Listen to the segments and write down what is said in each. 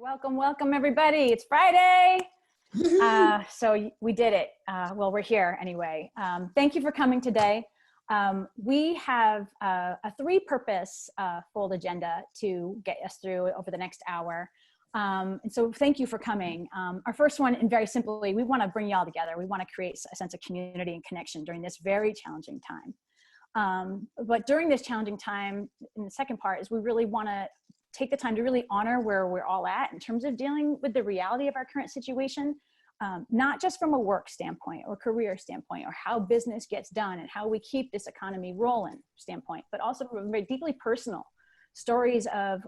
Welcome, welcome everybody. It's Friday. So we did it. Well, we're here anyway. Thank you for coming today. We have a three-purpose full agenda to get us through over the next hour. And so thank you for coming. Our first one, and very simply, we want to bring you all together. We want to create a sense of community and connection during this very challenging time. But during this challenging time, in the second part, is we really want to take the time to really honor where we're all at in terms of dealing with the reality of our current situation, not just from a work standpoint or career standpoint or how business gets done and how we keep this economy rolling standpoint, but also from a very deeply personal stories of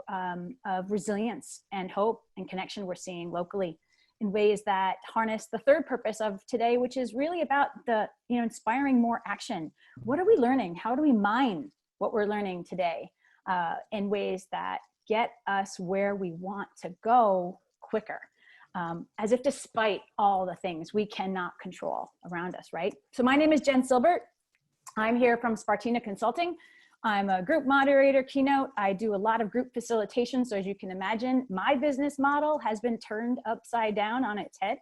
resilience and hope and connection we're seeing locally in ways that harness the third purpose of today, which is really about the, inspiring more action. What are we learning? How do we mine what we're learning today in ways that get us where we want to go quicker, as if despite all the things we cannot control around us, right? So my name is Jen Silbert. I'm here from Spartina Consulting. I'm a group moderator, keynote. I do a lot of group facilitation. So as you can imagine, my business model has been turned upside down on its head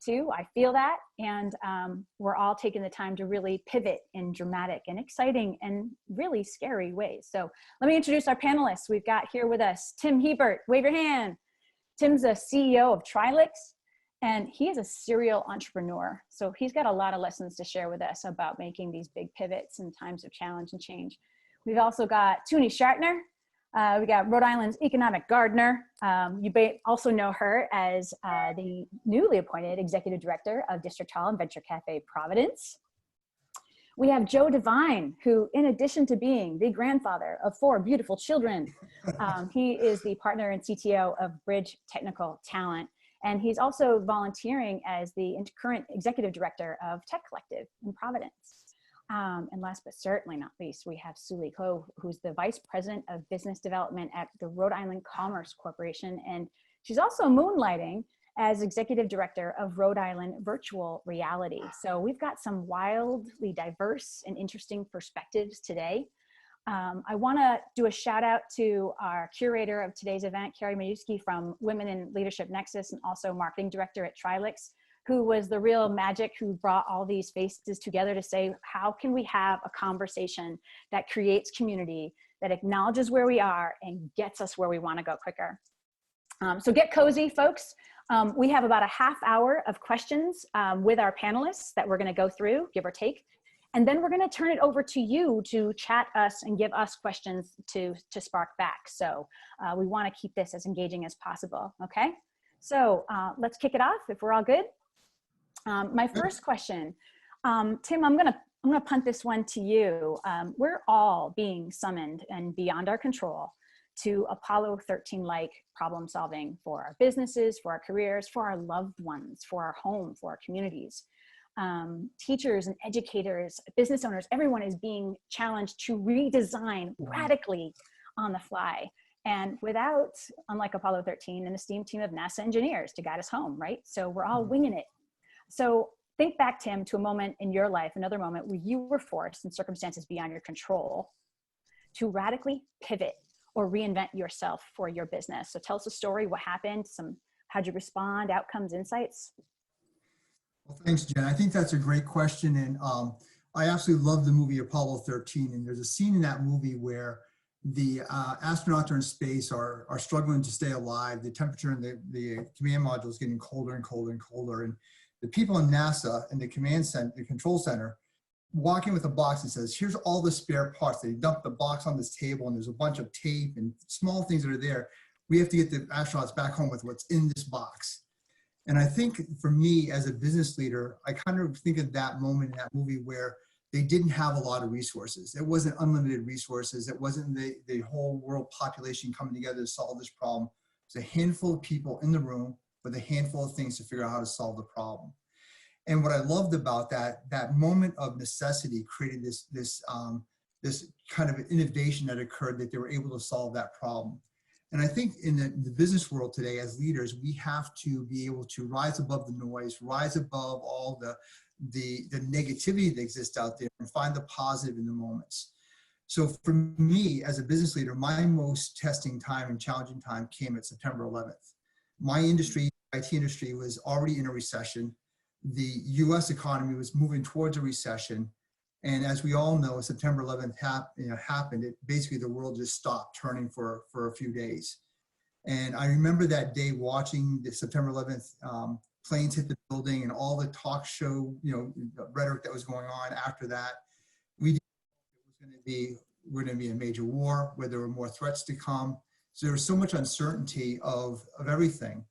too. I feel that. And we're all taking the time to really pivot in dramatic and exciting and really scary ways. So let me introduce our panelists. We've got here with us Tim Hebert. Wave your hand. Tim's a CEO of Trilix, and he is a serial entrepreneur. So he's got a lot of lessons to share with us about making these big pivots in times of challenge and change. We've also got Tuni Schartner. We got Rhode Island's economic gardener. You may also know her as the newly appointed executive director of District Hall and Venture Café Providence. We have Joe Devine, who, in addition to being the grandfather of 4 beautiful children, he is the partner and CTO of Bridge Technical Talent. And he's also volunteering as the current executive director of Tech Collective in Providence. And last but certainly not least, we have Siu-Li, who's the vice president of business development at the Rhode Island Commerce Corporation. And she's also moonlighting as executive director of Rhode Island Virtual Reality. So we've got some wildly diverse and interesting perspectives today. I want to do a shout out to our curator of today's event, Carrie Majewski from Women in Leadership Nexus, and also marketing director at Trilix, who was the real magic who brought all these faces together to say, how can we have a conversation that creates community, that acknowledges where we are and gets us where we want to go quicker. So get cozy, folks. We have about a half hour of questions with our panelists that we're going to go through, give or take. And then we're going to turn it over to you to chat us and give us questions to spark back. So we want to keep this as engaging as possible. Okay. So let's kick it off if we're all good. My first question, Tim, I'm gonna punt this one to you. We're all being summoned and beyond our control to Apollo 13-like problem solving for our businesses, for our careers, for our loved ones, for our home, for our communities. Teachers and educators, business owners, everyone is being challenged to redesign radically on the fly. And without, unlike Apollo 13, an esteemed team of NASA engineers to guide us home, right? So we're all winging it. So think back, Tim, to a moment in your life, another moment where you were forced in circumstances beyond your control to radically pivot or reinvent yourself for your business. So tell us a story, what happened, how'd you respond, outcomes, insights? Well, thanks, Jen. I think that's a great question. And I absolutely love the movie Apollo 13. And there's a scene in that movie where the astronauts are in space are struggling to stay alive. The temperature in the command module is getting colder and colder and colder. And the people in NASA and the command center, the control center, walking with a box that says, here's all the spare parts. They dump the box on this table and there's a bunch of tape and small things that are there. We have to get the astronauts back home with what's in this box. And I think for me as a business leader, I kind of think of that moment in that movie where they didn't have a lot of resources. It wasn't unlimited resources. It wasn't the whole world population coming together to solve this problem. It was a handful of people in the room with a handful of things to figure out how to solve the problem. And what I loved about that moment of necessity created this kind of innovation that occurred that they were able to solve that problem. And I think in the business world today, as leaders, we have to be able to rise above the noise, rise above all the negativity that exists out there and find the positive in the moments. So for me as a business leader, my most testing time and challenging time came at September 11th. My industry, IT industry, was already in a recession. The US economy was moving towards a recession. And as we all know, September 11th happened. It basically, the world just stopped turning for a few days. And I remember that day watching the September 11th planes hit the building and all the talk show, rhetoric that was going on after that. We didn't know it was going to be a major war, where there were more threats to come. So there was so much uncertainty of everything.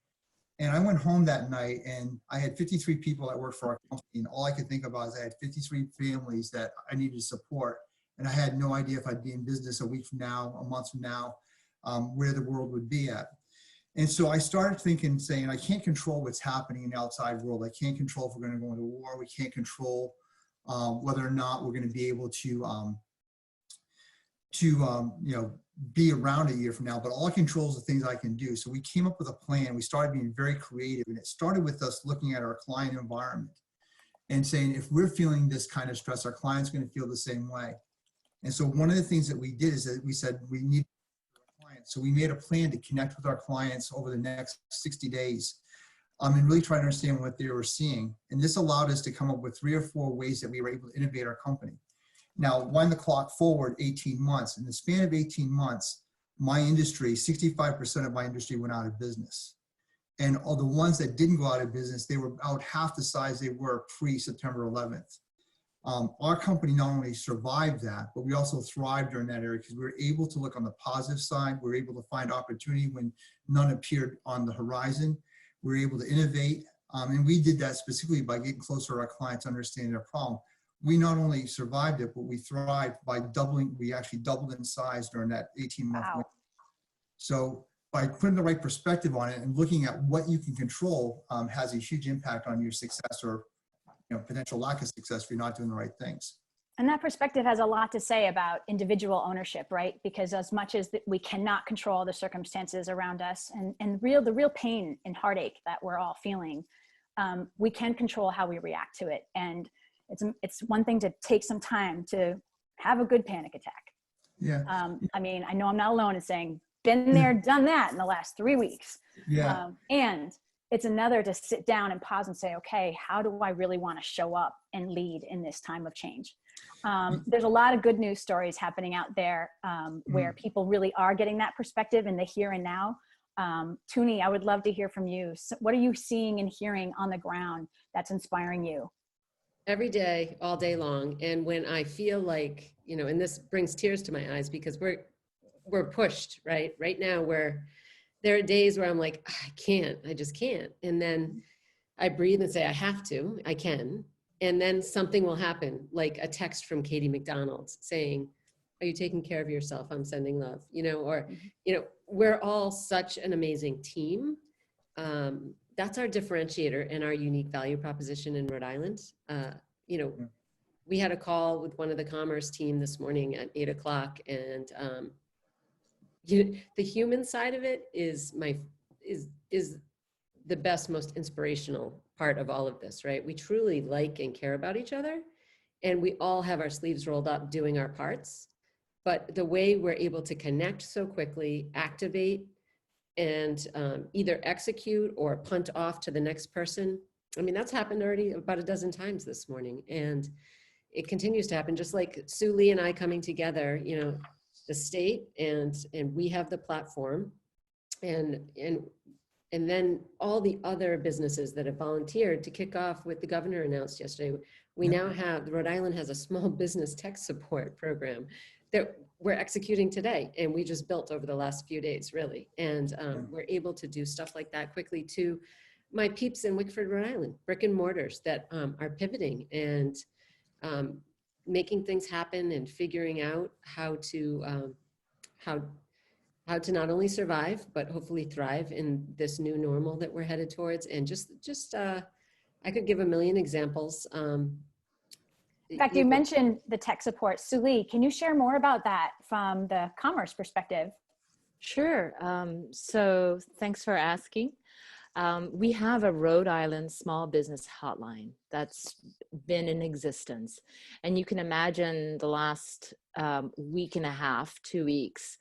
And I went home that night and I had 53 people that worked for our company. And all I could think about is I had 53 families that I needed to support. And I had no idea if I'd be in business a week from now, a month from now, where the world would be at. And so I started thinking, saying, I can't control what's happening in the outside world. I can't control if we're going to go into war. We can't control whether or not we're going to be able to be around a year from now, but all I control is the things I can do. So we came up with a plan. We started being very creative, and it started with us looking at our client environment and saying, if we're feeling this kind of stress, our client's going to feel the same way. And so one of the things that we did is that we said we need clients. So we made a plan to connect with our clients over the next 60 days and really try to understand what they were seeing. And this allowed us to come up with 3 or 4 ways that we were able to innovate our company. Now, wind the clock forward 18 months. In the span of 18 months, my industry, 65% of my industry went out of business. And all the ones that didn't go out of business, they were about half the size they were pre-September 11th. Our company not only survived that, but we also thrived during that area because we were able to look on the positive side. We were able to find opportunity when none appeared on the horizon. We were able to innovate. And we did that specifically by getting closer to our clients, understanding their problem. We not only survived it, but we thrived by doubling. We actually doubled in size during that 18-month window. So by putting the right perspective on it and looking at what you can control has a huge impact on your success or potential lack of success if you're not doing the right things. And that perspective has a lot to say about individual ownership, right? Because as much as we cannot control the circumstances around us and the real pain and heartache that we're all feeling, we can control how we react to it. And it's one thing to take some time to have a good panic attack. Yeah. I mean, I know I'm not alone in saying, been there, done that in the last 3 weeks. Yeah. And it's another to sit down and pause and say, okay, how do I really want to show up and lead in this time of change? There's a lot of good news stories happening out there where people really are getting that perspective in the here and now. Tuni, I would love to hear from you. So what are you seeing and hearing on the ground that's inspiring you? Every day, all day long. And when I feel like, and this brings tears to my eyes because we're pushed, right? Right now, where there are days where I'm like, I just can't. And then I breathe and say, I have to, I can. And then something will happen, like a text from Katie McDonald's saying, are you taking care of yourself? I'm sending love, we're all such an amazing team. That's our differentiator and our unique value proposition in Rhode Island. We had a call with one of the commerce team this morning at 8 o'clock, and the human side of it is the best, most inspirational part of all of this, right? We truly like and care about each other, and we all have our sleeves rolled up doing our parts. But the way we're able to connect so quickly, activate, and either execute or punt off to the next person. I mean, that's happened already about a dozen times this morning, and it continues to happen. Just like Siu-Li and I coming together, the state and we have the platform, and then all the other businesses that have volunteered to kick off what the governor announced yesterday. We now have, Rhode Island has a small business tech support program that we're executing today, and we just built over the last few days, really. And we're able to do stuff like that quickly to my peeps in Wickford, Rhode Island, brick and mortars that are pivoting and making things happen and figuring out how to not only survive, but hopefully thrive in this new normal that we're headed towards. And just I could give a million examples. In fact, you mentioned the tech support. Siu-Li, can you share more about that from the commerce perspective? Sure. So thanks for asking. We have a Rhode Island small business hotline that's been in existence. And you can imagine the last week and a half, 2 weeks,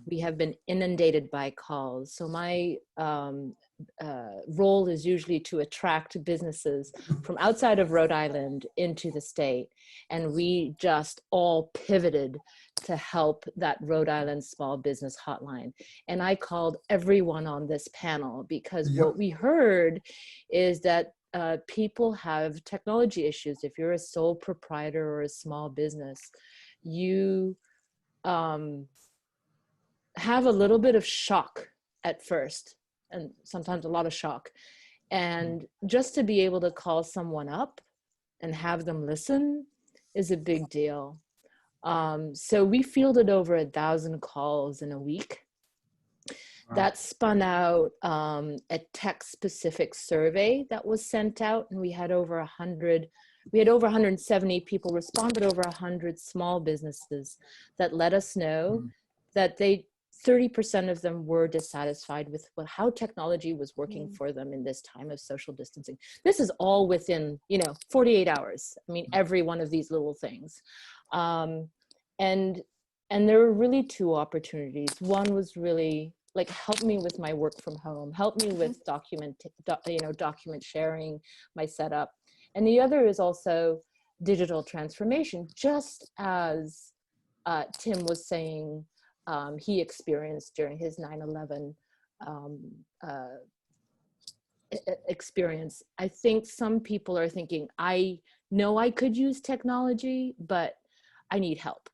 we have been inundated by calls. So my role is usually to attract businesses from outside of Rhode Island into the state. And we just all pivoted to help that Rhode Island small business hotline. And I called everyone on this panel because what we heard is that people have technology issues. If you're a sole proprietor or a small business, you have a little bit of shock at first, and sometimes a lot of shock. And just to be able to call someone up and have them listen is a big deal. So we fielded over 1,000 calls in a week. Wow. That spun out a tech-specific survey that was sent out, and we had over 170 people respond, but over 100 small businesses that let us know that 30% of them were dissatisfied with how technology was working for them in this time of social distancing. This is all within, 48 hours. I mean, every one of these little things. And there were really two opportunities. One was really like, help me with my work from home, help me with document sharing, my setup. And the other is also digital transformation, just as Tim was saying, he experienced during his 9/11 experience. I think some people are thinking, I know I could use technology, but I need help.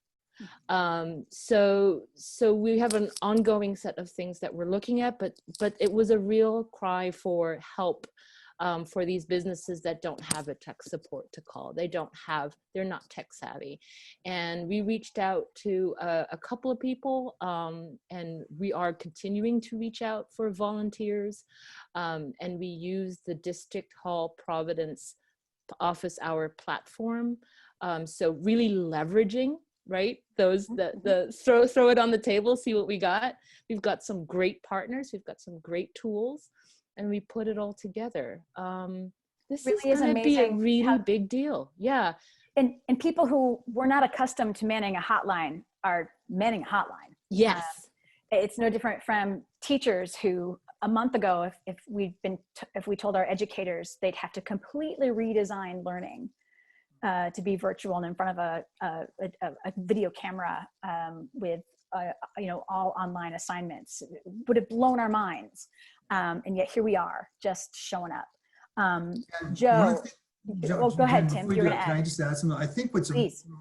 So we have an ongoing set of things that we're looking at, but it was a real cry for help for these businesses that don't have a tech support to call. They're not tech savvy. And we reached out to a couple of people, and we are continuing to reach out for volunteers. And we use the District Hall Providence office hour platform. So really leveraging, right? Throw it on the table, see what we got. We've got some great partners. We've got some great tools. And we put it all together. This really is going to be a really big deal. Yeah. And people who were not accustomed to manning a hotline are manning a hotline. Yes. It's no different from teachers who a month ago, if we told our educators they'd have to completely redesign learning to be virtual and in front of a video camera with all online assignments, it would have blown our minds. And yet here we are, just showing up. Joe, go ahead, Tim. You're going to add. Can I just add something? I think what's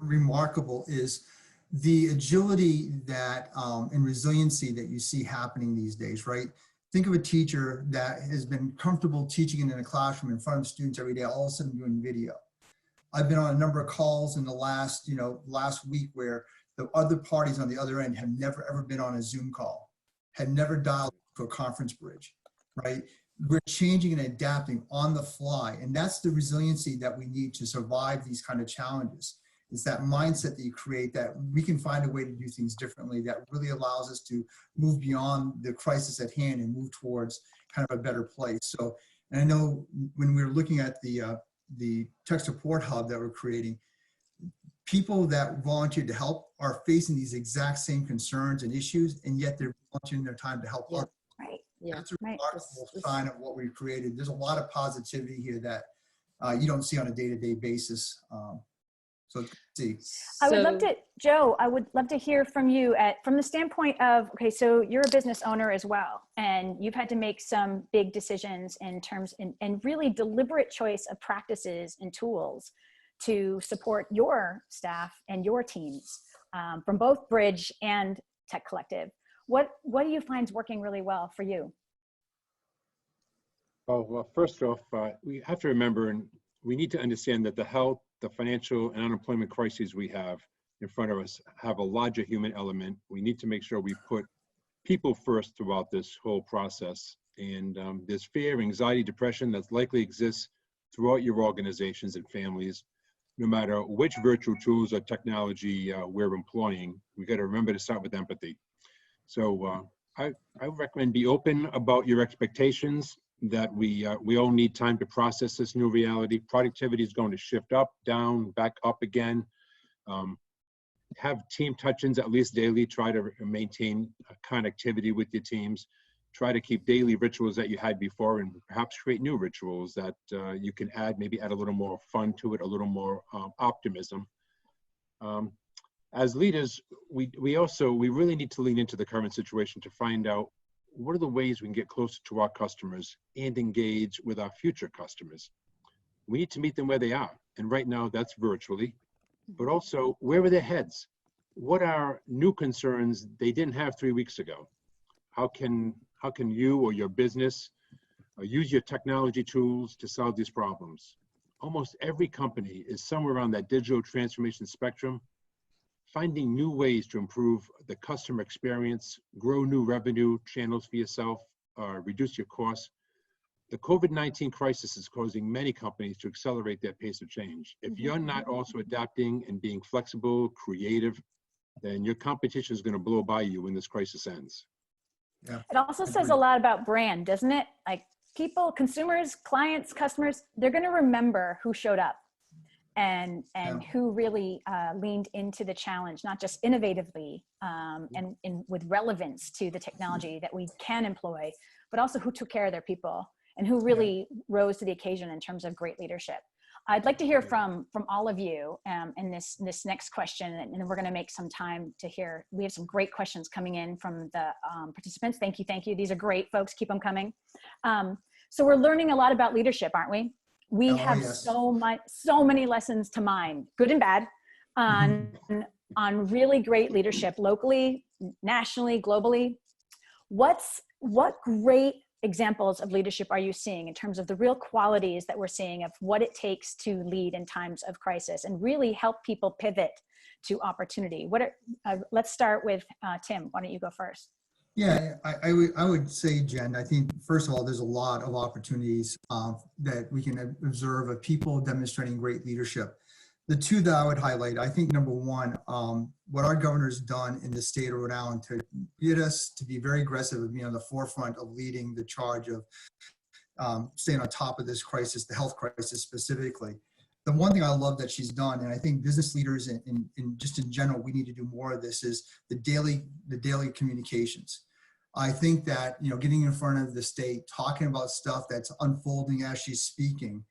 remarkable is the agility that and resiliency that you see happening these days, right? Think of a teacher that has been comfortable teaching in a classroom in front of students every day, all of a sudden doing video. I've been on a number of calls in the last week where the other parties on the other end have never ever been on a Zoom call, had never dialed to a conference bridge, right? We're changing and adapting on the fly. And that's the resiliency that we need to survive these kind of challenges. It's that mindset that you create, that we can find a way to do things differently, that really allows us to move beyond the crisis at hand and move towards kind of a better place. So, and I know when we're looking at the tech support hub that we're creating, people that volunteered to help are facing these exact same concerns and issues, and yet they're volunteering their time to help others. Right. Yeah. That's a remarkable sign of what we've created. There's a lot of positivity here that you don't see on a day-to-day basis. So it's good to see. Joe, I would love to hear from you from the standpoint of, okay, so you're a business owner as well, and you've had to make some big decisions in terms and really deliberate choice of practices and tools to support your staff and your teams from both Bridge and Tech Collective. What do you find is working really well for you? Well, first off, we have to remember, and we need to understand that the health, the financial and unemployment crises we have in front of us have a larger human element. We need to make sure we put people first throughout this whole process. And there's fear, anxiety, depression that likely exists throughout your organizations and families, no matter which virtual tools or technology we're employing. We got to remember to start with empathy. So I recommend be open about your expectations, that we all need time to process this new reality. Productivity is going to shift up, down, back up again. have team touch-ins at least daily. Try to maintain connectivity with your teams. Try to keep daily rituals that you had before, and perhaps create new rituals that you can add, maybe add a little more fun to it, a little more optimism. As leaders, we really need to lean into the current situation to find out what are the ways we can get closer to our customers and engage with our future customers. We need to meet them where they are. And right now that's virtually, but also where are their heads? What are new concerns they didn't have 3 weeks ago? How can you or your business use your technology tools to solve these problems? Almost every company is somewhere around that digital transformation spectrum, finding new ways to improve the customer experience, grow new revenue channels for yourself, reduce your costs. The COVID-19 crisis is causing many companies to accelerate their pace of change. If you're not also adapting and being flexible, creative, then your competition is going to blow by you when this crisis ends. Yeah. It also says a lot about brand, doesn't it? Like people, consumers, clients, customers, they're going to remember who showed up and who really leaned into the challenge, not just innovatively and with relevance to the technology that we can employ, but also who took care of their people and who really rose to the occasion in terms of great leadership. I'd like to hear from all of you in this next question, and then we're going to make some time to hear. We have some great questions coming in from the participants. Thank you. These are great, folks. Keep them coming. So we're learning a lot about leadership, aren't we? We have so many lessons to mine, good and bad, on really great leadership locally, nationally, globally. What great examples of leadership are you seeing in terms of the real qualities that we're seeing of what it takes to lead in times of crisis and really help people pivot to opportunity? Let's start with Tim. Why don't you go first? Yeah, I would say, Jen, I think, first of all, there's a lot of opportunities that we can observe of people demonstrating great leadership. The two that I would highlight, I think number one, what our governor's done in the state of Rhode Island to get us to be very aggressive and be on the forefront of leading the charge of staying on top of this crisis, the health crisis specifically. The one thing I love that she's done, and I think business leaders in just in general, we need to do more of this, is the daily communications. I think that, getting in front of the state, talking about stuff that's unfolding as she's speaking,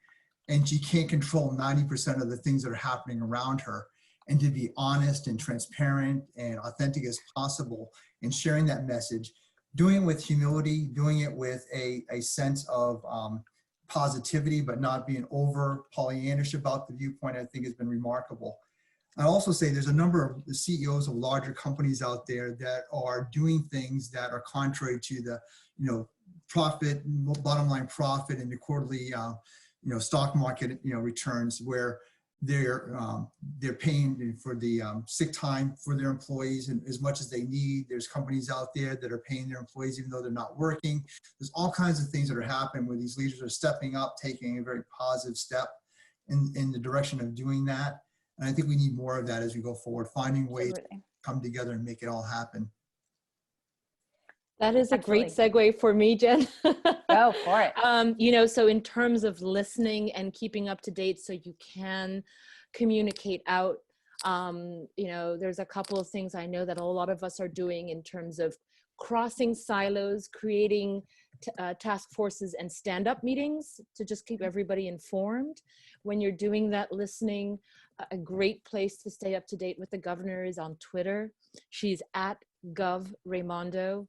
and she can't control 90% of the things that are happening around her, and to be honest and transparent and authentic as possible and sharing that message, doing it with humility, doing it with a sense of positivity, but not being over Pollyannish about the viewpoint, I think has been remarkable. I also say there's a number of the CEOs of larger companies out there that are doing things that are contrary to the, profit, bottom line profit, and the quarterly, stock market, returns, where they're paying for the sick time for their employees and as much as they need. There's companies out there that are paying their employees even though they're not working. There's all kinds of things that are happening where these leaders are stepping up, taking a very positive step in the direction of doing that. And I think we need more of that as we go forward, finding ways to come together and make it all happen. That is a great segue for me, Jen. Go for it. So in terms of listening and keeping up to date so you can communicate out, there's a couple of things I know that a lot of us are doing in terms of crossing silos, creating task forces and stand-up meetings to just keep everybody informed. When you're doing that listening, a great place to stay up to date with the governor is on Twitter. She's at Gov Raimondo.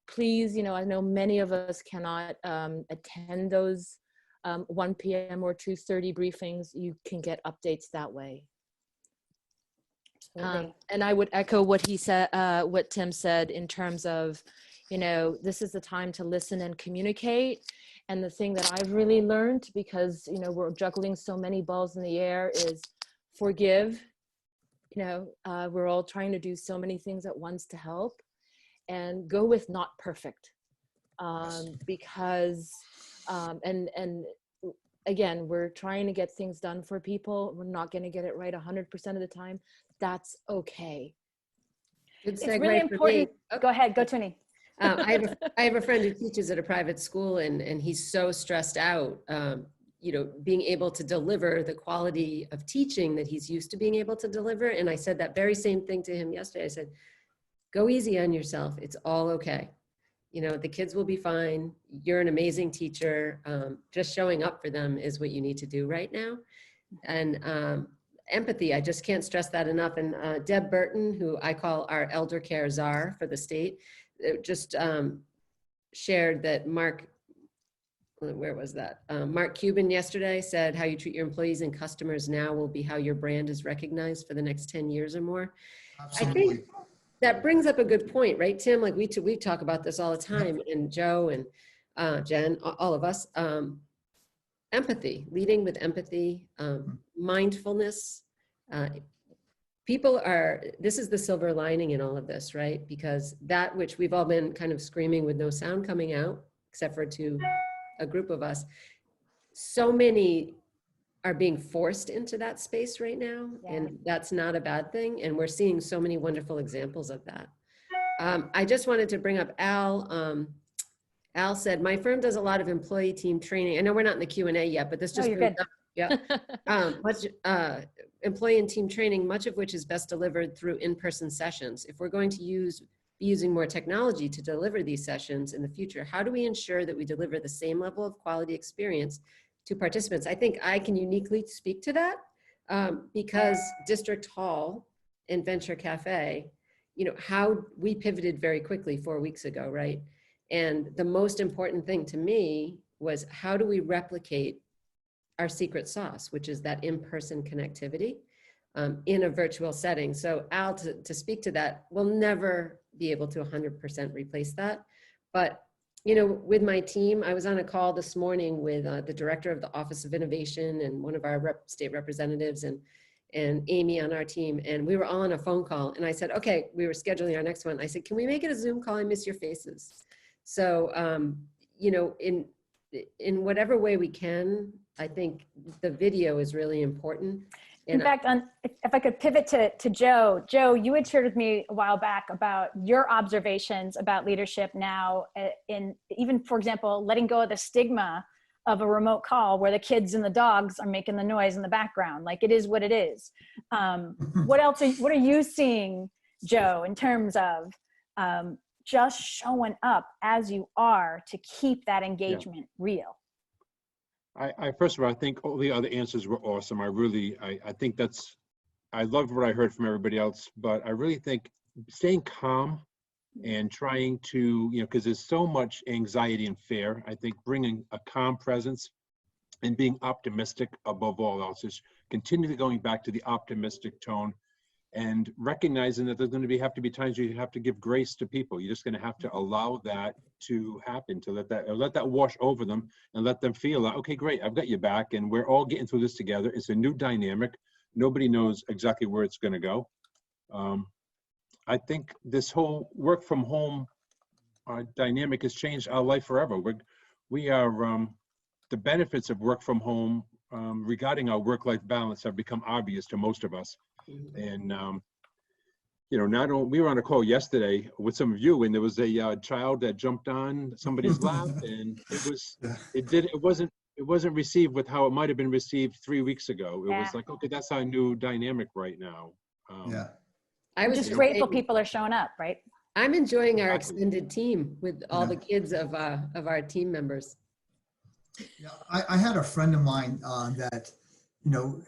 Please, I know many of us cannot attend those 1 p.m. or 2:30 briefings. You can get updates that way. And I would echo what he said, what Tim said in terms of, this is the time to listen and communicate. And the thing that I've really learned, because, we're juggling so many balls in the air, is forgive. We're all trying to do so many things at once to help. And go with not perfect, because, and again, we're trying to get things done for people. We're not going to get it right 100% of the time. That's okay. Good it's really important. Go ahead, go Tuni. I have a friend who teaches at a private school, and he's so stressed out you know, being able to deliver the quality of teaching that he's used to being able to deliver. And I said that very same thing to him yesterday. I said, go easy on yourself. It's all okay. You know, the kids will be fine. You're an amazing teacher. Just showing up for them is what you need to do right now. And empathy, I just can't stress that enough. And Deb Burton, who I call our elder care czar for the state, just shared that Mark Cuban yesterday said, how you treat your employees and customers now will be how your brand is recognized for the next 10 years or more. Absolutely. I think that brings up a good point, right, Tim? Like we talk about this all the time, and Joe and Jen, all of us, empathy, leading with empathy, mindfulness. This is the silver lining in all of this, right? Because that which we've all been kind of screaming with no sound coming out, except for to a group of us, so many are being forced into that space right now. Yeah. And that's not a bad thing. And we're seeing so many wonderful examples of that. I just wanted to bring up Al. Al said, my firm does a lot of employee team training. I know we're not in the Q&A yet, but this just brings up, yeah. Much employee and team training, much of which is best delivered through in-person sessions. If we're going to be using more technology to deliver these sessions in the future, how do we ensure that we deliver the same level of quality experience to participants? I think I can uniquely speak to that because District Hall and Venture Cafe, you know, how we pivoted very quickly 4 weeks ago, right? And the most important thing to me was, how do we replicate our secret sauce, which is that in-person connectivity in a virtual setting? So Al, to speak to that, we'll never be able to 100% replace that. But, you know, with my team, I was on a call this morning with the director of the Office of Innovation and one of our state representatives and Amy on our team. And we were all on a phone call. And I said, okay, we were scheduling our next one. I said, can we make it a Zoom call? I miss your faces. So, you know, in whatever way we can, I think the video is really important. And in fact, if I could pivot to Joe. Joe, you had shared with me a while back about your observations about leadership now in even, for example, letting go of the stigma of a remote call where the kids and the dogs are making the noise in the background. Like, it is what it is. What are you seeing, Joe, in terms of just showing up as you are to keep that engagement real? I first of all, I think all the other answers were awesome. I think I love what I heard from everybody else, but I really think staying calm and trying to, you know, because there's so much anxiety and fear, I think bringing a calm presence and being optimistic above all else is continually going back to the optimistic tone and recognizing that there's going to have to be times you have to give grace to people. You're just going to have to allow that to happen, to let that wash over them and let them feel like, okay, great, I've got your back and we're all getting through this together. It's a new dynamic. Nobody knows exactly where it's going to go. I think this whole work from home dynamic has changed our life forever. We are the benefits of work from home regarding our work-life balance have become obvious to most of us. And you know, not only we were on a call yesterday with some of you, and there was a child that jumped on somebody's lap, and it wasn't received with how it might have been received 3 weeks ago. It was like, okay, that's our new dynamic right now. I was just grateful people are showing up, right? I'm enjoying our extended team with all the kids of our team members. Yeah, I had a friend of mine that, you know,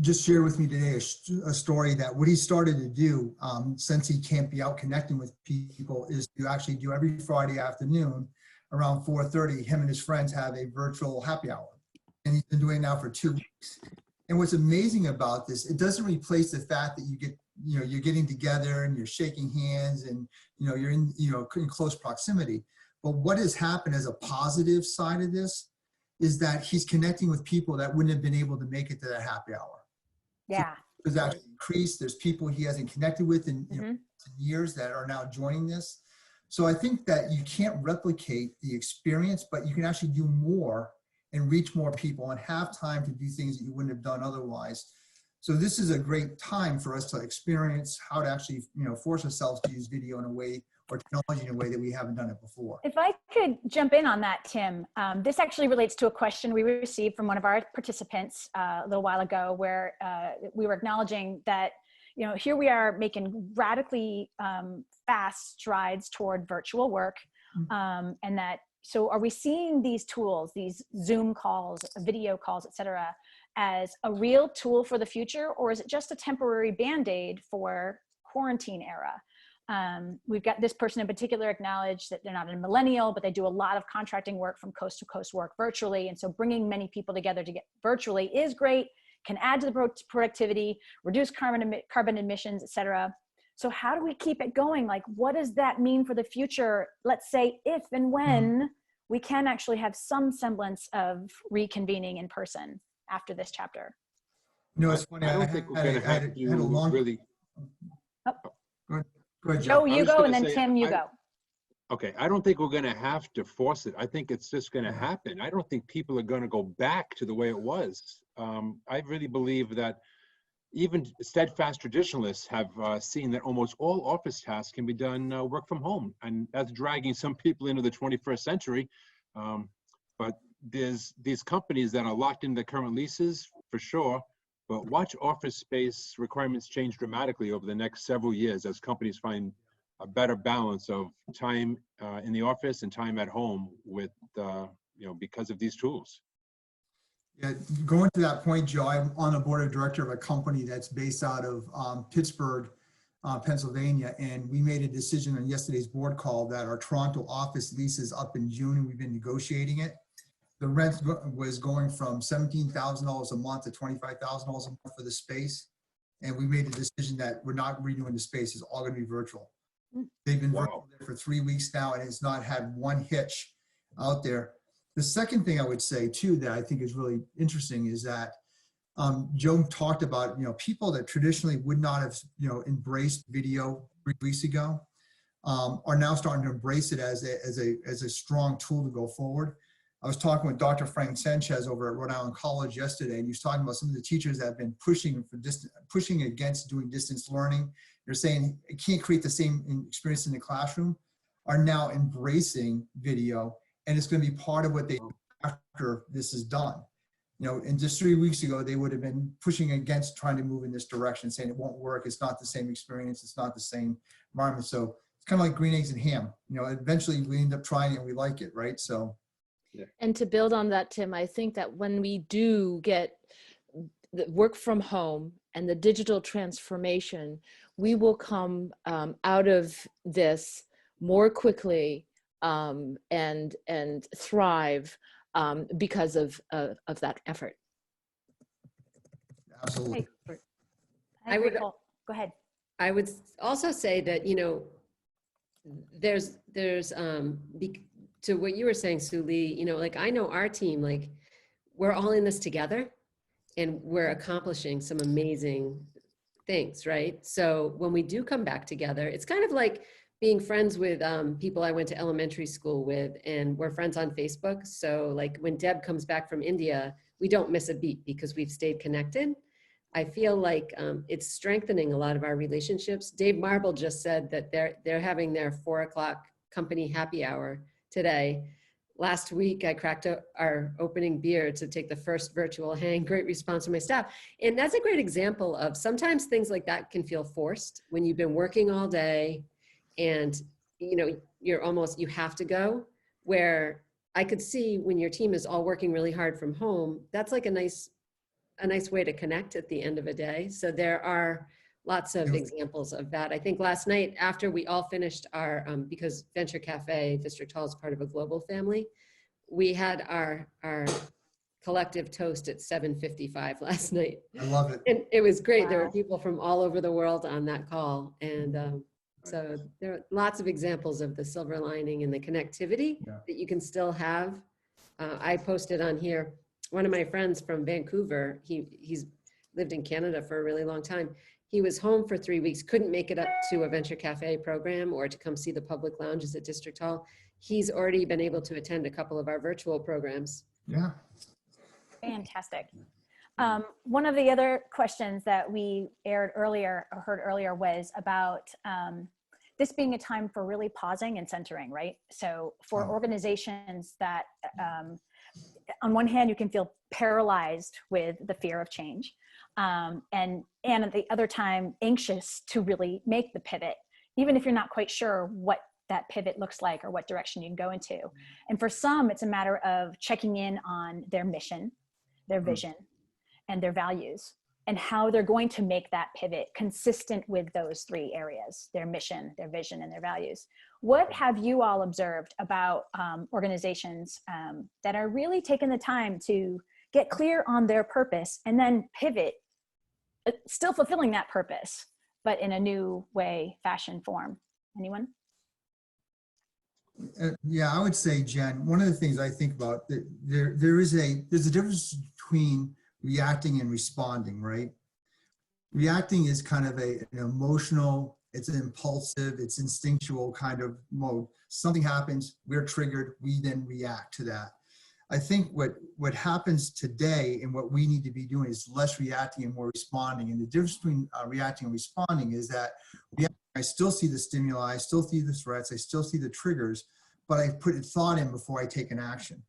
just shared with me today a story that what he started to do since he can't be out connecting with people is to actually do every Friday afternoon around 4:30, him and his friends have a virtual happy hour. And he's been doing it now for 2 weeks. And what's amazing about this, it doesn't replace the fact that you're getting together and you're shaking hands and, you know, you're in close proximity. But what has happened as a positive side of this is that he's connecting with people that wouldn't have been able to make it to that happy hour. Yeah. There's actually increased. There's people he hasn't connected with in years that are now joining this. So I think that you can't replicate the experience, but you can actually do more and reach more people and have time to do things that you wouldn't have done otherwise. So this is a great time for us to experience how to actually, force ourselves to use video in a way, or technology in a way that we haven't done it before. If I could jump in on that, Tim, this actually relates to a question we received from one of our participants a little while ago, where we were acknowledging that, here we are making radically fast strides toward virtual work, and that, so are we seeing these tools, these Zoom calls, video calls, et cetera, as a real tool for the future, or is it just a temporary Band-Aid for quarantine era? We've got this person in particular acknowledged that they're not a millennial, but they do a lot of contracting work from coast to coast work virtually. And so bringing many people together to get virtually is great, can add to the productivity, reduce carbon emissions, et cetera. So how do we keep it going? Like, what does that mean for the future? Let's say if and when we can actually have some semblance of reconvening in person after this chapter. It's funny. I don't think we're going to have to really. Go ahead, Joe, you go, and then Tim, you go. Okay, I don't think we're going to have to force it. I think it's just going to happen. I don't think people are going to go back to the way it was. I really believe that even steadfast traditionalists have seen that almost all office tasks can be done work from home, and that's dragging some people into the 21st century. But there's these companies that are locked into their current leases, for sure. But watch office space requirements change dramatically over the next several years as companies find a better balance of time in the office and time at home with, because of these tools. Yeah, going to that point, Joe, I'm on the board of director of a company that's based out of Pittsburgh, Pennsylvania, and we made a decision on yesterday's board call that our Toronto office lease is up in June, and we've been negotiating it. The rent was going from $17,000 a month to $25,000 a month for the space. And we made the decision that we're not renewing the space. It's all going to be virtual. They've been virtual there for 3 weeks now, and it's not had one hitch out there. The second thing I would say too, that I think is really interesting is that Joe talked about, people that traditionally would not have, embraced video 3 weeks ago are now starting to embrace it as a strong tool to go forward. I was talking with Dr. Frank Sanchez over at Rhode Island College yesterday, and he was talking about some of the teachers that have been pushing against doing distance learning. They're saying it can't create the same experience in the classroom, are now embracing video, and it's going to be part of what they do after this is done. And just 3 weeks ago, they would have been pushing against trying to move in this direction, saying it won't work, it's not the same experience, it's not the same environment. So it's kind of like green eggs and ham. Eventually we end up trying it and we like it, right? So. Yeah. And to build on that, Tim, I think that when we do get the work from home and the digital transformation, we will come out of this more quickly and thrive because of that effort. Absolutely. Go ahead. I would also say that, there's to what you were saying, Siu-Li, like I know our team, like we're all in this together and we're accomplishing some amazing things, right? So when we do come back together, it's kind of like being friends with people I went to elementary school with, and we're friends on Facebook. So like when Deb comes back from India, we don't miss a beat because we've stayed connected. I feel like it's strengthening a lot of our relationships. Dave Marble just said that they're having their 4 o'clock company happy hour today. Last week, I cracked our opening beer to take the first virtual hang. Great response from my staff. And that's a great example of sometimes things like that can feel forced when you've been working all day and you have to go, where I could see when your team is all working really hard from home, that's like a nice way to connect at the end of a day. So there are lots of examples of that. I think last night after we all finished our, because Venture Café District Hall is part of a global family, we had our collective toast at 7:55 last night. I love it. And it was great. Wow. There were people from all over the world on that call. And so there are lots of examples of the silver lining and the connectivity that you can still have. I posted on here, one of my friends from Vancouver, he's lived in Canada for a really long time. He was home for 3 weeks, couldn't make it up to a Venture Cafe program or to come see the public lounges at District Hall. He's already been able to attend a couple of our virtual programs. Yeah. Fantastic. One of the other questions that we heard earlier was about this being a time for really pausing and centering, right? So for organizations that, on one hand, you can feel paralyzed with the fear of change, and at the other time, anxious to really make the pivot, even if you're not quite sure what that pivot looks like or what direction you can go into. And for some, it's a matter of checking in on their mission, their vision, and their values, and how they're going to make that pivot consistent with those three areas: their mission, their vision, and their values. What have you all observed about organizations that are really taking the time to get clear on their purpose and then pivot, still fulfilling that purpose, but in a new way, fashion, form? Anyone? Yeah, I would say, Jen, one of the things I think about, there's a difference between reacting and responding, right? Reacting is kind of an emotional, it's an impulsive, it's instinctual kind of mode. Something happens, we're triggered, we then react to that. I think what happens today and what we need to be doing is less reacting and more responding. And the difference between reacting and responding is that I still see the stimuli, I still see the threats, I still see the triggers, but I put thought in before I take an action.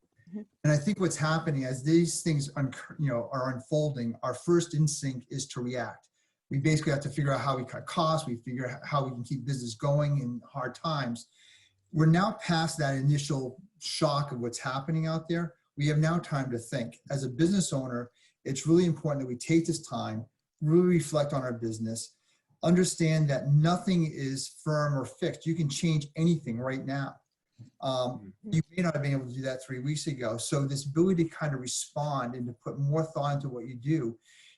And I think what's happening as these things are unfolding, our first instinct is to react. We basically have to figure out how we cut costs, we figure out how we can keep business going in hard times. We're now past that initial shock of what's happening out there. We have now time to think. As a business owner, it's really important that we take this time, really reflect on our business, understand that nothing is firm or fixed. You can change anything right now. You may not have been able to do that 3 weeks ago. So this ability to kind of respond and to put more thought into what you do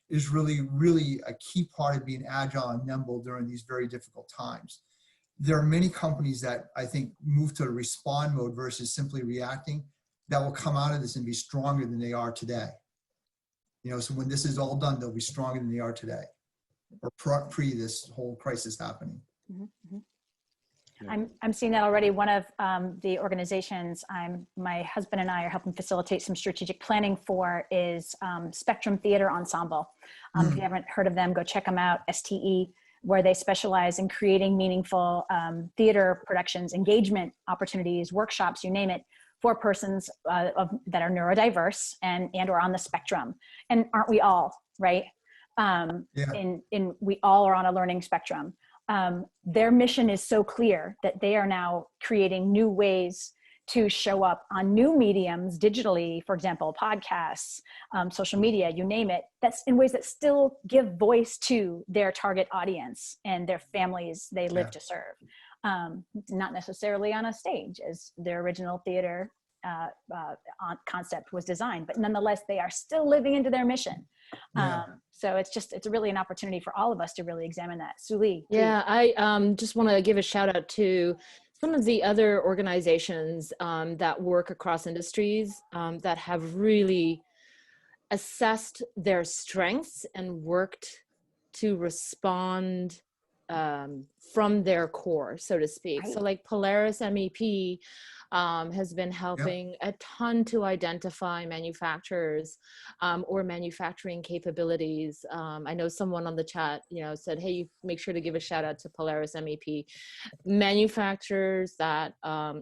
is really, really a key part of being agile and nimble during these very difficult times. There are many companies that I think move to a respond mode versus simply reacting that will come out of this and be stronger than they are today. So when this is all done, they'll be stronger than they are today, or pre this whole crisis happening. I'm seeing that already. One of the organizations my husband and I are helping facilitate some strategic planning for is Spectrum Theater Ensemble. If you haven't heard of them, go check them out, STE, where they specialize in creating meaningful theater productions, engagement opportunities, workshops, you name it, for persons that are neurodiverse and or on the spectrum. And aren't we all, right? We all are on a learning spectrum. Their mission is so clear that they are now creating new ways to show up on new mediums digitally, for example, podcasts, social media, you name it, that's in ways that still give voice to their target audience and their families they live to serve. Not necessarily on a stage as their original theater concept was designed, but nonetheless, they are still living into their mission. So it's really an opportunity for all of us to really examine that. Siu-Li. Yeah, I just want to give a shout out to some of the other organizations that work across industries that have really assessed their strengths and worked to respond from their core, so to speak. Right. So like Polaris MEP has been helping a ton to identify manufacturers or manufacturing capabilities. I know someone on the chat, said, hey, make sure to give a shout out to Polaris MEP. Manufacturers that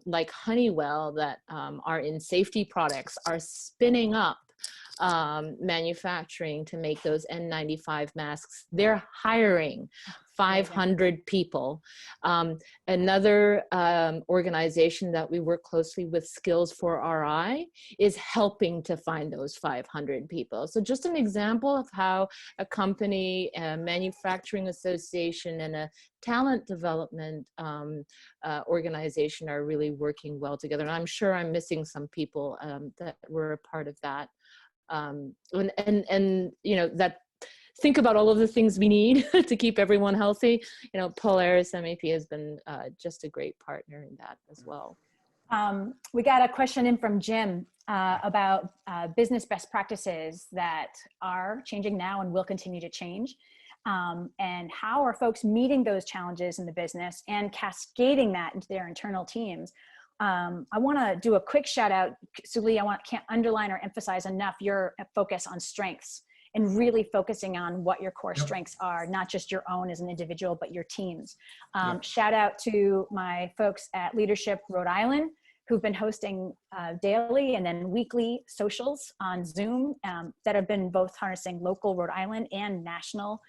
like Honeywell that are in safety products are spinning up manufacturing to make those N95 masks. They're hiring 500 people. Another organization that we work closely with, Skills for RI, is helping to find those 500 people. So just an example of how a company, a manufacturing association, and a talent development organization are really working well together. And I'm sure I'm missing some people that were a part of that. That think about all of the things we need to keep everyone healthy. Polaris MEP has been just a great partner in that as well. We got a question in from Jim about business best practices that are changing now and will continue to change. And how are folks meeting those challenges in the business and cascading that into their internal teams? I want to do a quick shout out, Siu-Li. Can't underline or emphasize enough your focus on strengths and really focusing on what your core Yep. strengths are, not just your own as an individual, but your team's. Yep. Shout out to my folks at Leadership Rhode Island, who've been hosting daily and then weekly socials on Zoom that have been both harnessing local Rhode Island and national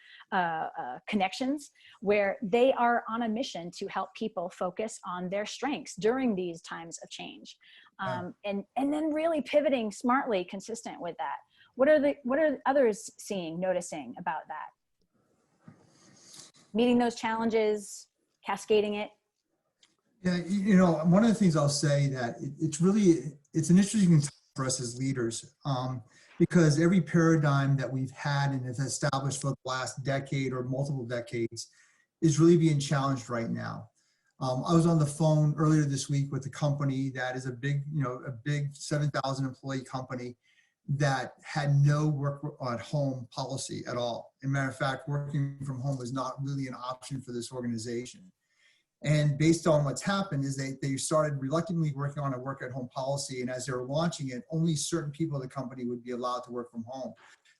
connections, where they are on a mission to help people focus on their strengths during these times of change. And then really pivoting smartly, consistent with that. What are others seeing, noticing about that? Meeting those challenges, cascading it? Yeah, you know, one of the things I'll say that it's an interesting time for us as leaders, because every paradigm that we've had and has established for the last decade or multiple decades is really being challenged right now. I was on the phone earlier this week with a company that is a big 7,000 employee company that had no work at home policy at all. As a matter of fact, working from home was not really an option for this organization. And based on what's happened is they started reluctantly working on a work at home policy. And as they were launching it, only certain people of the company would be allowed to work from home.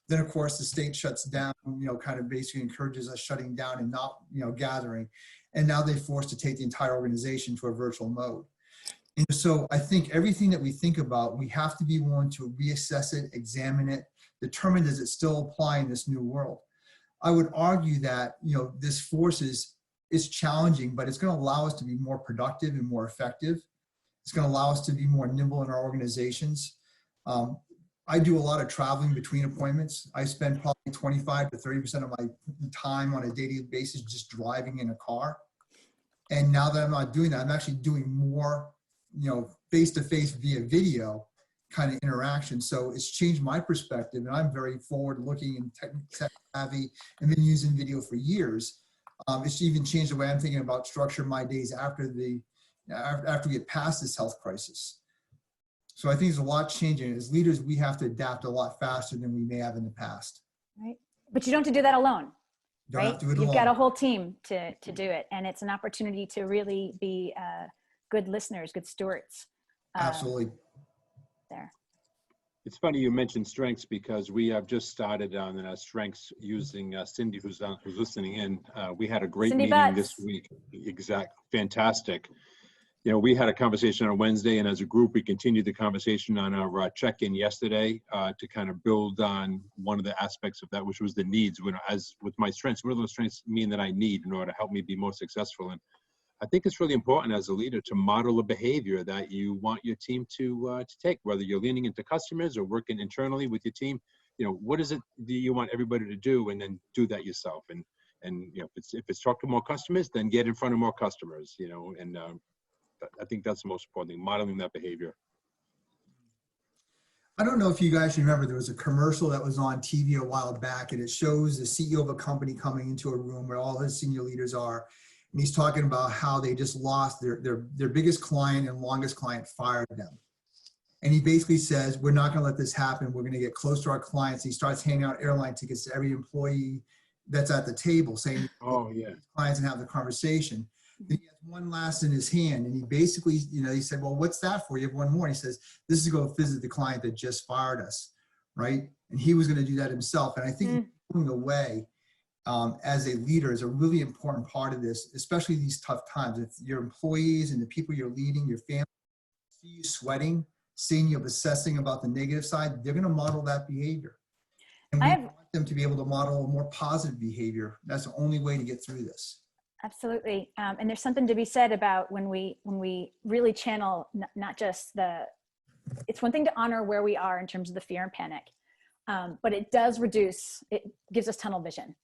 Then of course the state shuts down, kind of basically encourages us shutting down and not, gathering. And now they're forced to take the entire organization to a virtual mode. And so I think everything that we think about, we have to be willing to reassess it, examine it, determine does it still apply in this new world. I would argue that, this force is challenging, but it's going to allow us to be more productive and more effective. It's going to allow us to be more nimble in our organizations. I do a lot of traveling between appointments. I spend probably 25 to 30% of my time on a daily basis just driving in a car. And now that I'm not doing that, I'm actually doing more, face-to-face via video kind of interaction. So it's changed my perspective, and I'm very forward-looking and tech savvy and been using video for years. It's even changed the way I'm thinking about structuring my days after we get past this health crisis. So I think there's a lot changing. As leaders, we have to adapt a lot faster than we may have in the past. Right. But you don't have to do that alone. Don't right? have to do it You've alone. got a whole team to do it. And it's an opportunity to really be good listeners, good stewards. Absolutely. There. It's funny you mentioned strengths because we have just started on strengths using Cindy, who's listening in. We had a great Cindy meeting Butts. this week. Fantastic. We had a conversation on Wednesday, and as a group, we continued the conversation on our check-in yesterday to kind of build on one of the aspects of that, which was the needs. As with my strengths, what do those strengths mean that I need in order to help me be more successful? And I think it's really important as a leader to model a behavior that you want your team to take, whether you're leaning into customers or working internally with your team. What is it that you want everybody to do, and then do that yourself. And if it's talk to more customers, then get in front of more customers. And I think that's the most important thing, modeling that behavior. I don't know if you guys remember, there was a commercial that was on TV a while back, and it shows the CEO of a company coming into a room where all his senior leaders are. And he's talking about how they just lost their biggest client and longest client fired them. And he basically says, we're not going to let this happen. We're going to get close to our clients. He starts handing out airline tickets to every employee that's at the table, saying, oh yeah, clients, and have the conversation. Then he has one last in his hand, and he basically, he said, well, what's that for? You have one more. And he says, this is to go visit the client that just fired us, right? And he was going to do that himself. And I think moving away as a leader is a really important part of this, especially these tough times. If your employees and the people you're leading, your family, see you sweating, seeing you obsessing about the negative side, they're going to model that behavior. And we want them to be able to model a more positive behavior. That's the only way to get through this. Absolutely. And there's something to be said about when we really channel, not just it's one thing to honor where we are in terms of the fear and panic, but it gives us tunnel vision.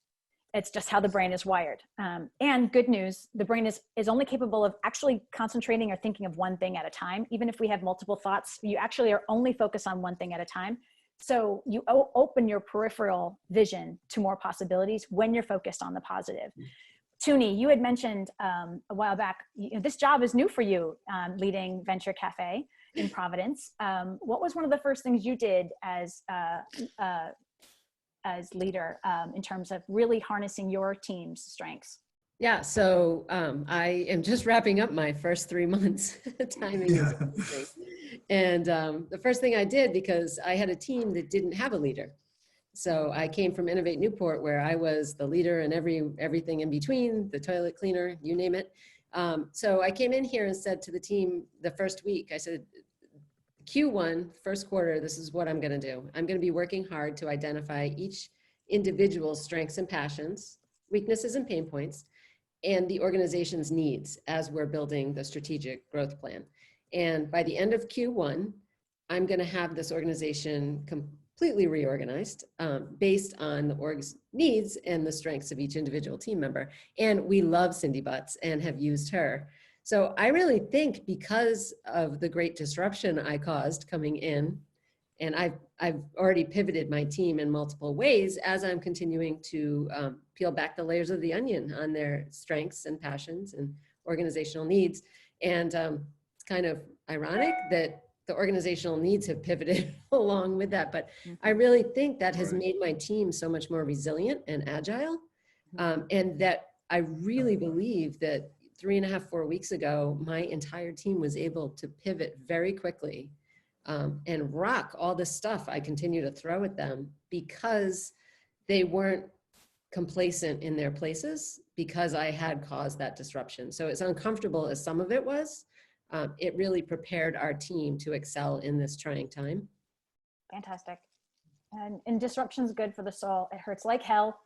It's just how the brain is wired. And good news, the brain is only capable of actually concentrating or thinking of one thing at a time. Even if we have multiple thoughts, you actually are only focused on one thing at a time. So you open your peripheral vision to more possibilities when you're focused on the positive. Tuni, you had mentioned a while back, this job is new for you, leading Venture Café in Providence. What was one of the first things you did as leader in terms of really harnessing your team's strengths? Yeah, so I am just wrapping up my first 3 months. Timing is amazing. And the first thing I did, because I had a team that didn't have a leader. So I came from Innovate Newport, where I was the leader and everything in between, the toilet cleaner, you name it. So I came in here and said to the team the first week, I said, Q1, first quarter, this is what I'm going to do. I'm going to be working hard to identify each individual's strengths and passions, weaknesses and pain points, and the organization's needs as we're building the strategic growth plan. And by the end of Q1, I'm going to have this organization completely reorganized based on the org's needs and the strengths of each individual team member. And we love Cindy Butts and have used her. So I really think because of the great disruption I caused coming in, and I've already pivoted my team in multiple ways as I'm continuing to peel back the layers of the onion on their strengths and passions and organizational needs. And it's kind of ironic that the organizational needs have pivoted along with that. But I really think that has made my team so much more resilient and agile. And that I really believe that 3.5, 4 weeks ago, my entire team was able to pivot very quickly and rock all the stuff I continue to throw at them because they weren't complacent in their places because I had caused that disruption. So as uncomfortable as some of it was, it really prepared our team to excel in this trying time. Fantastic. And disruption's good for the soul. It hurts like hell.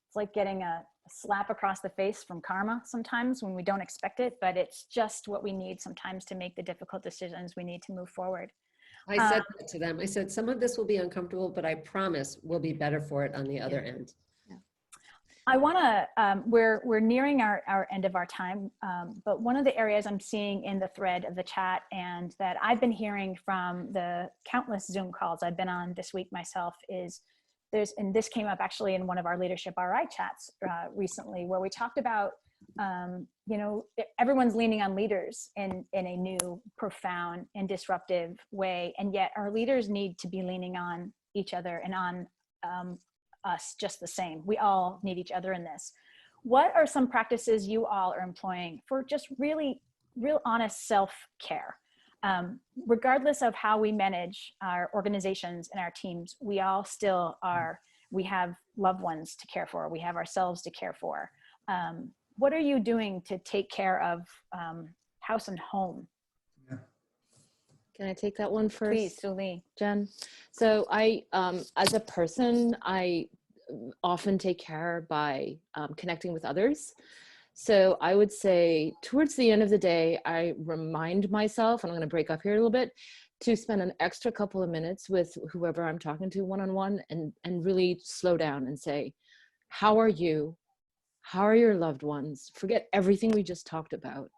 It's like getting a slap across the face from karma sometimes when we don't expect it, but it's just what we need sometimes to make the difficult decisions we need to move forward. I said that to them. I said, some of this will be uncomfortable, but I promise we'll be better for it on the other end. I want to, we're nearing our end of our time, but one of the areas I'm seeing in the thread of the chat and that I've been hearing from the countless Zoom calls I've been on this week myself is and this came up actually in one of our Leadership RI chats recently, where we talked about, you know, everyone's leaning on leaders in a new, profound and disruptive way. And yet our leaders need to be leaning on each other and on us just the same. We all need each other in this. What are some practices you all are employing for just real honest self-care? Regardless of how we manage our organizations and our teams, we all still we have loved ones to care for. We have ourselves to care for. What are you doing to take care of house and home? Yeah. Can I take that one first? Please, Siu-Li. Jen. So I, as a person, I often take care by connecting with others. So I would say towards the end of the day, I remind myself, and I'm going to break up here a little bit, to spend an extra couple of minutes with whoever I'm talking to one-on-one and really slow down and say, how are you? How are your loved ones? Forget everything we just talked about.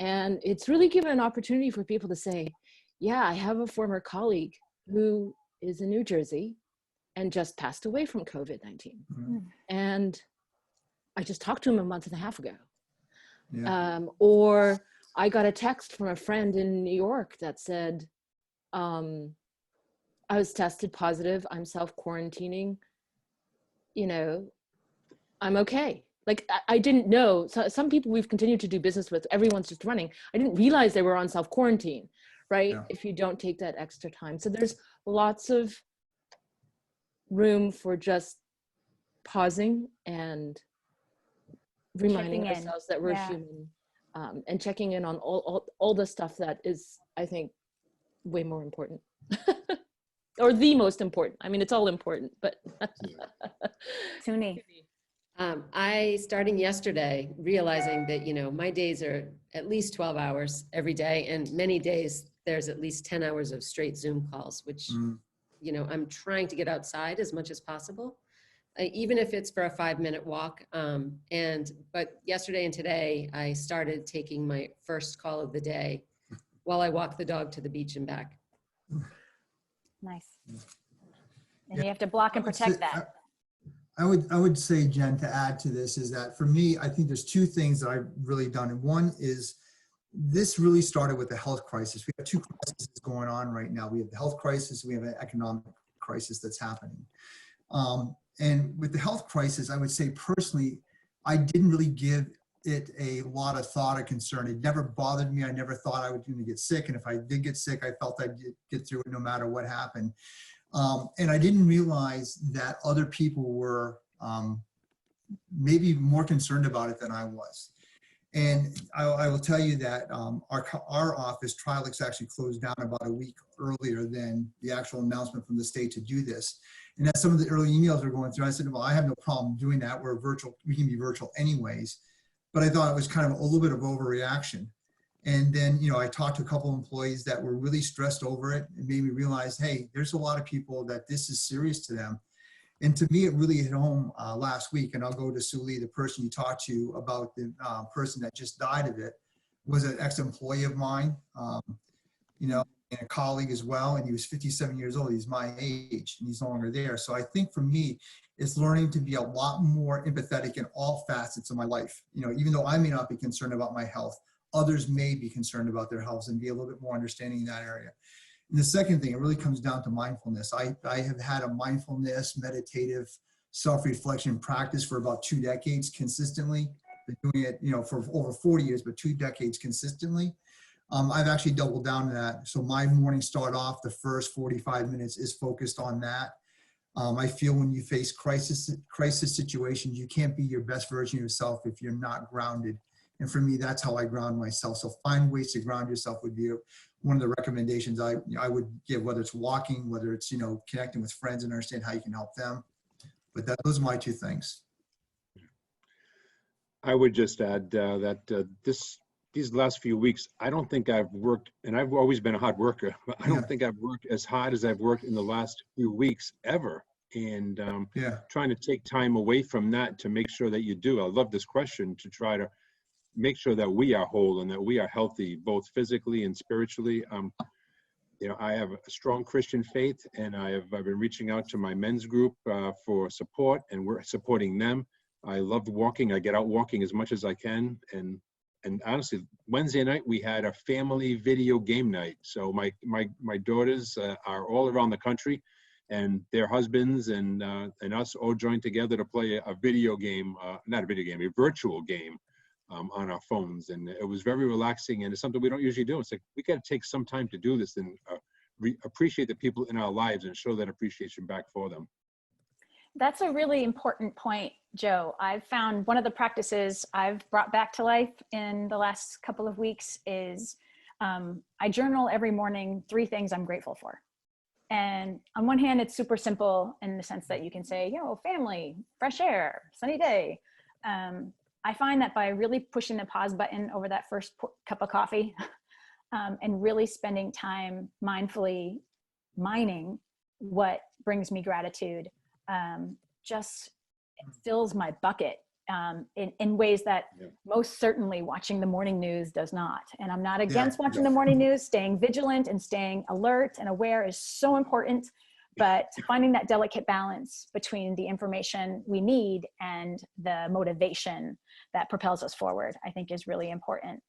And it's really given an opportunity for people to say, yeah, I have a former colleague who is in New Jersey and just passed away from COVID-19. Mm-hmm. And I just talked to him a month and a half ago. Yeah. Or I got a text from a friend in New York that said, I was tested positive, I'm self-quarantining, you know, I'm okay. Like, I didn't know, so some people we've continued to do business with, everyone's just running. I didn't realize they were on self-quarantine, right? Yeah. If you don't take that extra time. So there's lots of room for just pausing and reminding ourselves that we're human, and checking in on all the stuff that is, I think, way more important. Or the most important. I mean, it's all important, but. Tuni. I, starting yesterday, realizing that, you know, my days are at least 12 hours every day, and many days there's at least 10 hours of straight Zoom calls, which, you know, I'm trying to get outside as much as possible. Even if it's for a 5-minute walk. But yesterday and today, I started taking my first call of the day while I walk the dog to the beach and back. Nice. And you have to block and protect that. I would say, Jen, to add to this is that for me, I think there's two things that I've really done. And one is this really started with the health crisis. We have two crises going on right now. We have the health crisis, we have an economic crisis that's happening. And with the health crisis, I would say personally, I didn't really give it a lot of thought or concern. It never bothered me. I never thought I was going to get sick. And if I did get sick, I felt I'd get through it no matter what happened. And I didn't realize that other people were maybe more concerned about it than I was. And I will tell you that our office, Trilix, actually closed down about a week earlier than the actual announcement from the state to do this. And as some of the early emails were going through, I said, well, I have no problem doing that. We're virtual, we can be virtual anyways. But I thought it was kind of a little bit of overreaction. And then, you know, I talked to a couple of employees that were really stressed over it. It made me realize, hey, there's a lot of people that this is serious to them. And to me, it really hit home last week. And I'll go to Siu-Li, the person you talked to about the person that just died of it, was an ex-employee of mine, you know, and a colleague as well. And he was 57 years old. He's my age and he's no longer there. So I think for me, it's learning to be a lot more empathetic in all facets of my life. You know, even though I may not be concerned about my health, others may be concerned about their health, and be a little bit more understanding in that area. And the second thing, it really comes down to mindfulness. I have had a mindfulness, meditative, self-reflection practice for about 2 decades consistently. Been doing it, you know, for over 40 years, but 2 decades consistently. I've actually doubled down on that. So my mornings start off, the first 45 minutes is focused on that. I feel when you face crisis situations, you can't be your best version of yourself if you're not grounded. And for me, that's how I ground myself. So find ways to ground yourself would be one of the recommendations I would give, whether it's walking, whether it's, you know, connecting with friends and understand how you can help them. But those are my 2 things. I would just add that these last few weeks, I don't think I've worked, and I've always been a hard worker, but I don't think I've worked as hard as I've worked in the last few weeks ever. And trying to take time away from that to make sure that you do. I love this question, to try to make sure that we are whole and that we are healthy, both physically and spiritually. You know, I have a strong Christian faith, and I've been reaching out to my men's group for support, and we're supporting them. I love walking. I get out walking as much as I can. And honestly, Wednesday night, we had a family video game night. So my daughters are all around the country, and their husbands and us all joined together to play a video game, not a video game, a virtual game. On our phones, and it was very relaxing, and it's something we don't usually do. It's like, we got to take some time to do this and appreciate the people in our lives and show that appreciation back for them. That's a really important point, Joe. I've found one of the practices I've brought back to life in the last couple of weeks is I journal every morning 3 things I'm grateful for. And on one hand, it's super simple in the sense that you can say, yo, family, fresh air, sunny day. I find that by really pushing the pause button over that first cup of coffee and really spending time mindfully mining what brings me gratitude, just fills my bucket in ways that most certainly watching the morning news does not. And I'm not against watching the morning news. Staying vigilant and staying alert and aware is so important. But finding that delicate balance between the information we need and the motivation that propels us forward, I think, is really important.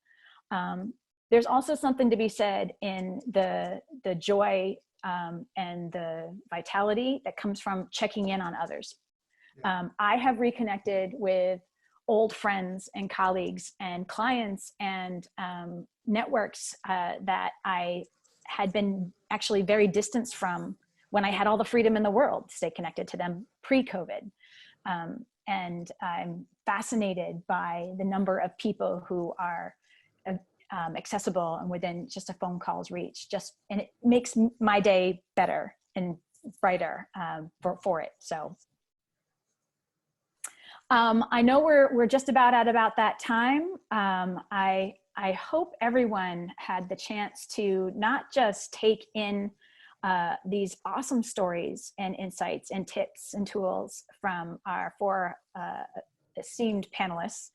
There's also something to be said in the joy and the vitality that comes from checking in on others. I have reconnected with old friends and colleagues and clients and networks that I had been actually very distanced from when I had all the freedom in the world to stay connected to them pre-COVID. And I'm fascinated by the number of people who are accessible and within just a phone call's reach. And it makes my day better and brighter for it. So I know we're just about at about that time. I hope everyone had the chance to not just take in these awesome stories and insights and tips and tools from our 4 esteemed panelists,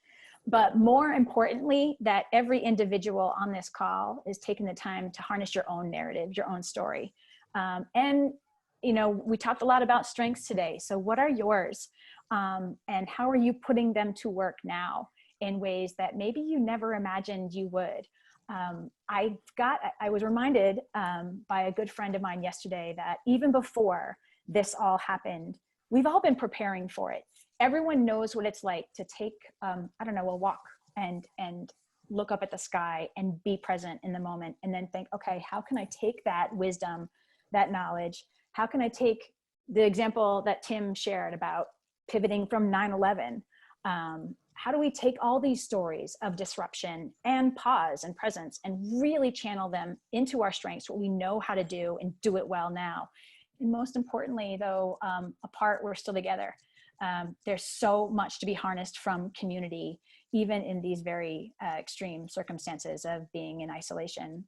but more importantly, that every individual on this call is taking the time to harness your own narrative, your own story. And, you know, we talked a lot about strengths today. So what are yours? And how are you putting them to work now in ways that maybe you never imagined you would? I was reminded by a good friend of mine yesterday that even before this all happened, we've all been preparing for it. Everyone knows what it's like to take, I don't know, a walk and look up at the sky and be present in the moment and then think, okay, how can I take that wisdom, that knowledge? How can I take the example that Tim shared about pivoting from 9/11? How do we take all these stories of disruption and pause and presence and really channel them into our strengths, what we know how to do and do it well now? And most importantly, though, apart, we're still together. There's so much to be harnessed from community, even in these very extreme circumstances of being in isolation.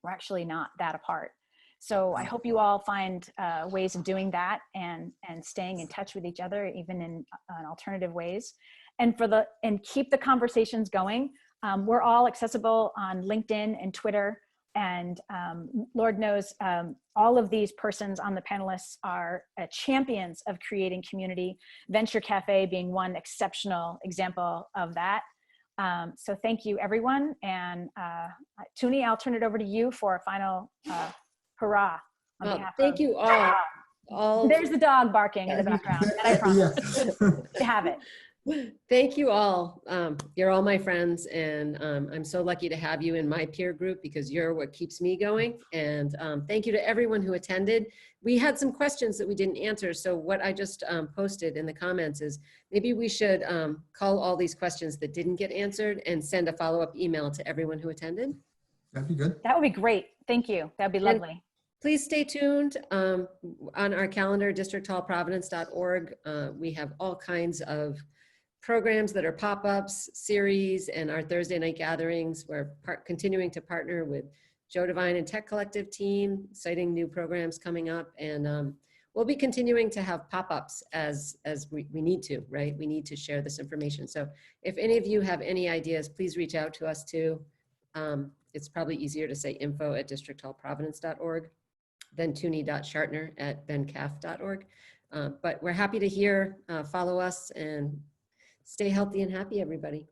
We're actually not that apart. So I hope you all find ways of doing that and staying in touch with each other, even in alternative ways. And keep the conversations going. We're all accessible on LinkedIn and Twitter. And Lord knows all of these persons on the panelists are champions of creating community, Venture Café being one exceptional example of that. So thank you, everyone. And Tuni, I'll turn it over to you for a final hurrah. Thank you all. There's the dog barking in the background, and I promise to have it. Thank you all. You're all my friends, and I'm so lucky to have you in my peer group because you're what keeps me going. And thank you to everyone who attended. We had some questions that we didn't answer. So what I just posted in the comments is maybe we should call all these questions that didn't get answered and send a follow-up email to everyone who attended. That'd be good. That would be great. Thank you. That'd be lovely. And please stay tuned on our calendar, districthallprovidence.org. We have all kinds of programs that are pop-ups, series, and our Thursday night gatherings. We're continuing to partner with Joe Devine and Tech Collective team, citing new programs coming up. And we'll be continuing to have pop-ups as we need to, right? We need to share this information. So if any of you have any ideas, please reach out to us too. It's probably easier to say info@districthallprovidence.org than tuni.schartner@bencaf.org. But we're happy to hear, follow us, and stay healthy and happy, everybody.